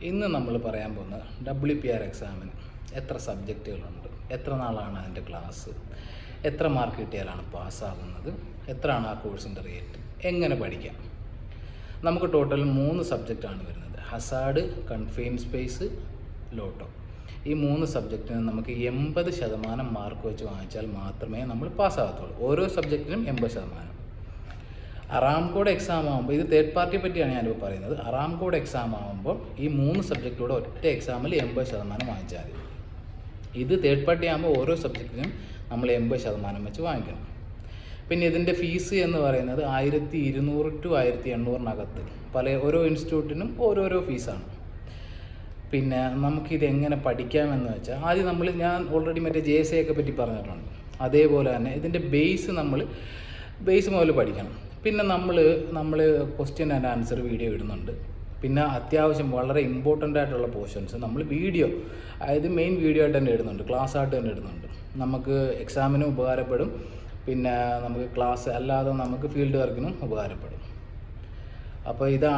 ഇന്ന് നമ്മൾ പറയാൻ പോകുന്നത് WPR എക്സാമിന് എത്ര സബ്ജക്റ്റുകളുണ്ട്, എത്ര നാളാണ് അതിൻ്റെ ക്ലാസ്, എത്ര മാർക്ക് കിട്ടിയാലാണ് പാസ്സാകുന്നത്, എത്രയാണ് ആ കോഴ്സിൻ്റെ റേറ്റ്, എങ്ങനെ പഠിക്കാം. നമുക്ക് ടോട്ടൽ 3 സബ്ജക്റ്റാണ് വരുന്നത്. Hazard, confined space, lotto. ഈ 3 സബ്ജക്റ്റിന് നമുക്ക് 80% മാർക്ക് വെച്ച് വാങ്ങിച്ചാൽ മാത്രമേ നമ്മൾ പാസ്സാകത്തുള്ളൂ. ഓരോ സബ്ജക്റ്റിനും 80%. അറാംകോഡ് എക്സാം ആകുമ്പോൾ, ഇത് തേർഡ് പാർട്ടിയെ പറ്റിയാണ് ഞാനിപ്പോൾ പറയുന്നത്. അറാംകോഡ് എക്സാം ആകുമ്പോൾ ഈ 3 സബ്ജക്റ്റിലൂടെ ഒറ്റ എക്സാമിൽ 80% വാങ്ങിച്ചാൽ മതി. ഇത് തേർഡ് പാർട്ടി ആകുമ്പോൾ ഓരോ സബ്ജക്റ്റിനും നമ്മൾ 80% വെച്ച് വാങ്ങിക്കണം. പിന്നെ ഇതിൻ്റെ ഫീസ് എന്ന് പറയുന്നത് 1200 to 1800 ഓരോ ഇൻസ്റ്റിറ്റ്യൂട്ടിനും ഓരോരോ ഫീസാണ്. പിന്നെ നമുക്കിതെങ്ങനെ പഠിക്കാമെന്ന് വെച്ചാൽ, ആദ്യം ഞാൻ ഓൾറെഡി മറ്റേ JSA ഒക്കെ പറ്റി പറഞ്ഞിട്ടുണ്ട്. അതേപോലെ തന്നെ ഇതിൻ്റെ ബേസ് മുതൽ പഠിക്കണം. പിന്നെ നമ്മൾ ക്വസ്റ്റ്യൻ ആൻഡ് ആൻസർ വീഡിയോ ഇടുന്നുണ്ട്. പിന്നെ അത്യാവശ്യം വളരെ ഇമ്പോർട്ടൻ്റ് ആയിട്ടുള്ള പോർഷൻസ് നമ്മൾ വീഡിയോ, അതായത് മെയിൻ വീഡിയോ ആയിട്ട് തന്നെ ഇടുന്നുണ്ട്, ക്ലാസ് ആയിട്ട് തന്നെ ഇടുന്നുണ്ട്. നമുക്ക് എക്സാമിനും ഉപകാരപ്പെടും, പിന്നെ നമുക്ക് ക്ലാസ് അല്ലാതെ നമുക്ക് ഫീൽഡ് വർക്കിനും ഉപകാരപ്പെടും. അപ്പോൾ ഇതാണ്